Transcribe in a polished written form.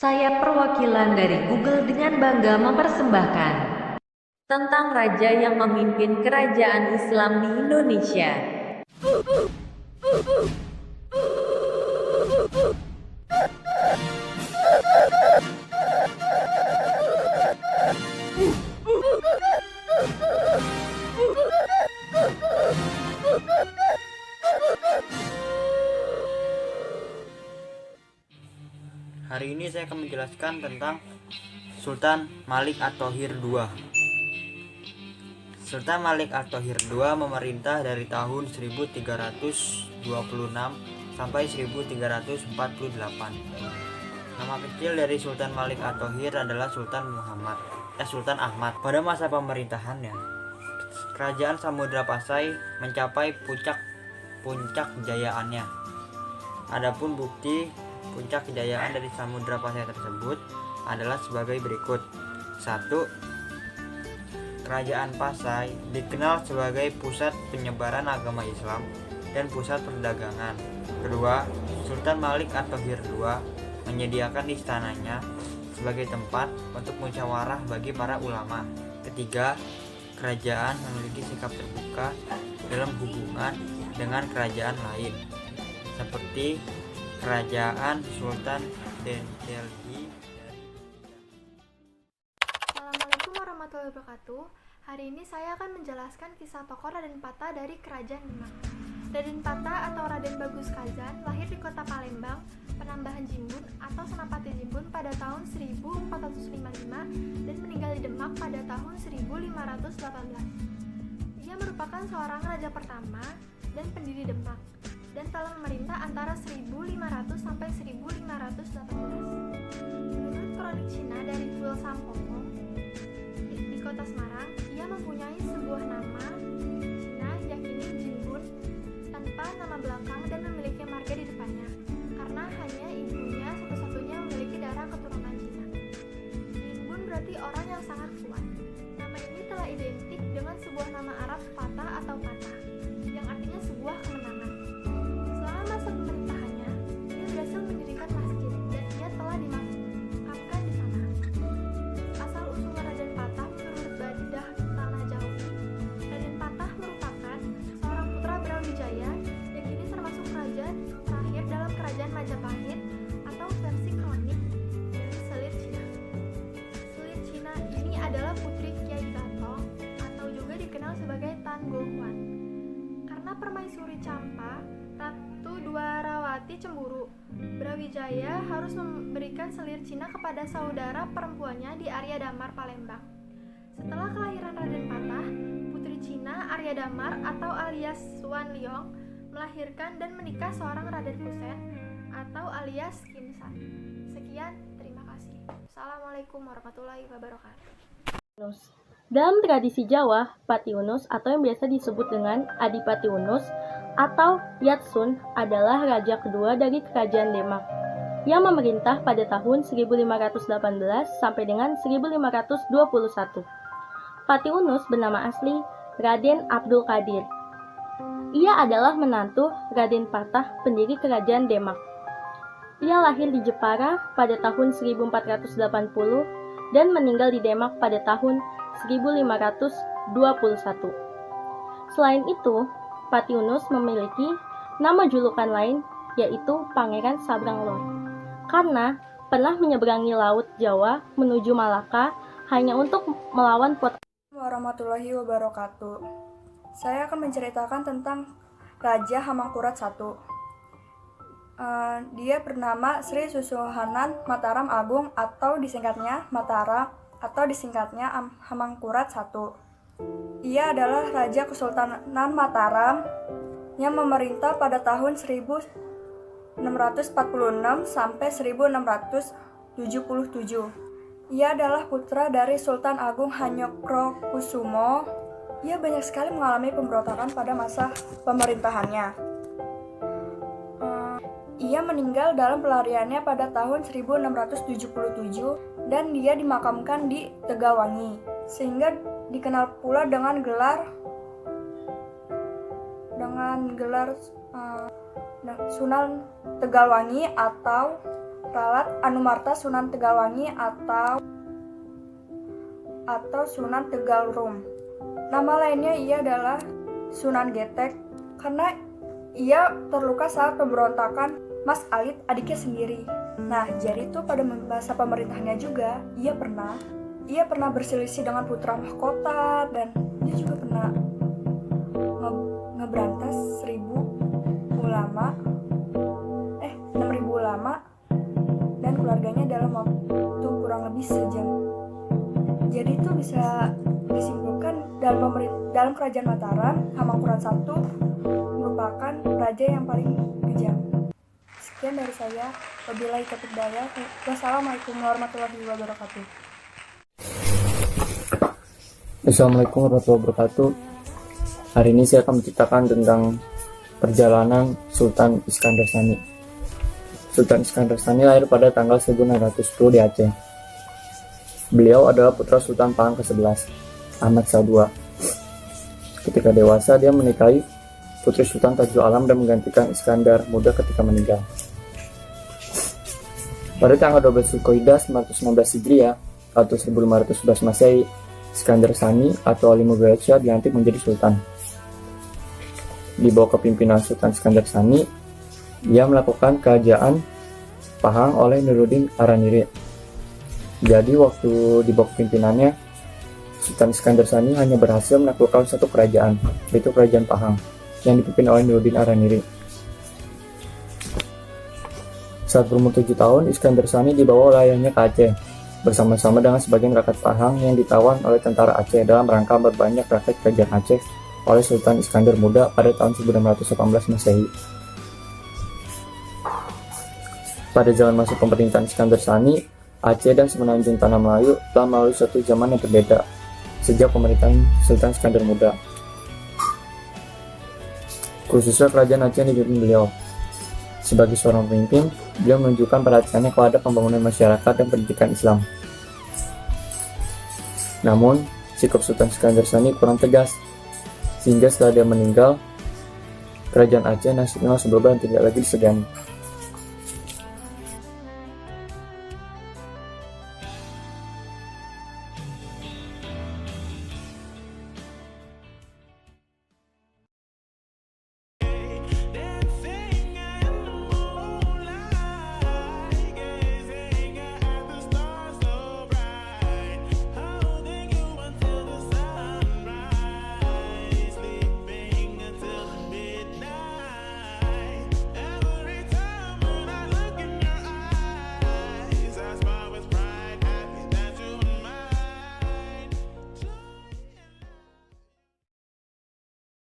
Saya perwakilan dari Google dengan bangga mempersembahkan tentang raja yang memimpin kerajaan Islam di Indonesia. Hari ini saya akan menjelaskan tentang Sultan Malik At-Thohir II. Sultan Malik At-Thohir II memerintah dari tahun 1326 sampai 1348. Nama kecil dari Sultan Malik At-Thohir adalah Sultan Ahmad. Pada masa pemerintahannya, kerajaan Samudra Pasai mencapai puncak kejayaannya. Adapun bukti puncak kejayaan dari Samudra Pasai tersebut adalah sebagai berikut. 1. Kerajaan Pasai dikenal sebagai pusat penyebaran agama Islam dan pusat perdagangan. Kedua, Sultan Malik At-Thohir II menyediakan istananya sebagai tempat untuk musyawarah bagi para ulama. Ketiga, kerajaan memiliki sikap terbuka dalam hubungan dengan kerajaan lain, seperti Kerajaan Sultan Delhi. Assalamualaikum warahmatullahi wabarakatuh. Hari ini saya akan menjelaskan kisah tokoh Raden Patah dari Kerajaan Demak. Raden Patah atau Raden Bagus Kazan lahir di kota Palembang, Penambahan Jimbun atau Senapati Jimbun pada tahun 1455 dan meninggal di Demak pada tahun 1518. Ia merupakan seorang raja pertama dan pendiri Demak dan telah memerintah antara 1500 sampai 1518. Menurut kronik Cina dari Fuel Sampokong di kota Semarang, ia mempunyai sebuah nama Cina yakni Jinbun tanpa nama belakang dan memiliki marga di depannya karena hanya ibunya satu-satunya memiliki darah keturunan Cina. Jinbun berarti orang yang sangat kuat. Nama ini telah identik dengan sebuah nama Arab Fatah atau Patah yang artinya sebuah kemenangan. Selama masa pemerintahannya, ia berhasil mendirikan masjid dan ia telah dimakamkan di sana. Asal usul Raden Patah menurut Badidah Tanah Jawi, Raden Patah merupakan seorang putra Brawijaya yang kini termasuk raja terakhir dalam kerajaan Majapahit atau versi kronik dari Selir Cina. Selir Cina ini adalah putri Kiai Batong atau juga dikenal sebagai Tan Go Huan. Karena permaisuri Campa, Ratu Dwarawati cemburu. Brawijaya harus memberikan selir Cina kepada saudara perempuannya di Arya Damar, Palembang. Setelah kelahiran Raden Patah, putri Cina Arya Damar atau alias Suan Liong melahirkan dan menikah seorang Raden Husen atau alias Kim San. Sekian, terima kasih. Assalamualaikum warahmatullahi wabarakatuh. Dalam tradisi Jawa, Pati Unus atau yang biasa disebut dengan Adipati Unus atau Yatsun adalah raja kedua dari Kerajaan Demak yang memerintah pada tahun 1518 sampai dengan 1521. Pati Unus bernama asli Raden Abdul Qadir. Ia adalah menantu Raden Patah, pendiri Kerajaan Demak. Ia lahir di Jepara pada tahun 1480 dan meninggal di Demak pada tahun 1521. Selain itu, Pati Unus memiliki nama julukan lain yaitu Pangeran Sabranglor karena pernah menyeberangi Laut Jawa menuju Malaka hanya untuk melawan Warahmatullahi wabarakatuh. Saya akan menceritakan tentang Raja Hamangkurat I. Dia bernama Sri Susuhunan Mataram Agung atau disingkatnya Mataram atau disingkatnya Hamangkurat I. Ia adalah Raja Kesultanan Mataram yang memerintah pada tahun 1646 sampai 1677. Ia adalah putra dari Sultan Agung Hanyokrokusumo. Ia banyak sekali mengalami pemberontakan pada masa pemerintahannya. Ia meninggal dalam pelariannya pada tahun 1677 dan dia dimakamkan di Tegalwangi, sehingga dikenal pula dengan gelar Sunan Tegalwangi atau Ralat Anumarta Sunan Tegalwangi atau Sunan Tegalrum. Nama lainnya ia adalah Sunan Getek karena ia terluka saat pemberontakan Mas Alit, adiknya sendiri. Nah, jadi itu pada masa pemerintahnya juga, ia pernah berselisih dengan putra mahkota, dan dia juga pernah ngeberantas 6.000 ulama dan keluarganya dalam waktu kurang lebih sejam. Jadi itu bisa disimpulkan dalam kerajaan Mataram, Hamengkurat I merupakan raja yang paling kejam. Sekian dari saya. Wabillahi taufiq hidayah. Wassalamualaikum warahmatullahi wabarakatuh. Assalamualaikum warahmatullahi wabarakatuh. Hari ini saya akan menceritakan tentang perjalanan Sultan Iskandar Sani. Sultan Iskandar Sani lahir pada tanggal 1610 di Aceh. Beliau adalah putra Sultan Pahang ke-11, Ahmad Shah II. Ketika dewasa, dia menikahi putri Sultan Tajul Alam dan menggantikan Iskandar Muda ketika meninggal. Pada tanggal 12 Zulkaidah 916 Hijriah atau 1511 Masehi, Iskandar Sani atau Ali Mughal Shah dilantik menjadi sultan. Di bawah kepimpinan Sultan Iskandar Sani, ia melakukan kerajaan Pahang oleh Nuruddin Araniri. Jadi waktu di bawah kepimpinannya, Sultan Iskandar Sani hanya berhasil menaklukkan satu kerajaan, yaitu Kerajaan Pahang, yang dipimpin oleh Nuruddin Araniri. Saat berumur 7 tahun, Iskandar Sani dibawa wilayahnya ke Aceh, bersama-sama dengan sebagian rakyat Pahang yang ditawan oleh tentara Aceh dalam rangka berbanyak rakyat kerajaan Aceh oleh Sultan Iskandar Muda pada tahun 1618 Masehi. Pada zaman masa pemerintahan Iskandar Sani, Aceh dan semenanjung Tanah Melayu telah melalui suatu zaman yang berbeda sejak pemerintahan Sultan Iskandar Muda. Khususnya kerajaan Aceh yang dipimpin beliau. Sebagai seorang pemimpin, beliau menunjukkan perhatiannya kepada pembangunan masyarakat dan pendidikan Islam. Namun, sikap Sultan Iskandar Sani kurang tegas, sehingga setelah dia meninggal, kerajaan Aceh nasibnya langsung berubah dan tidak lagi disegani.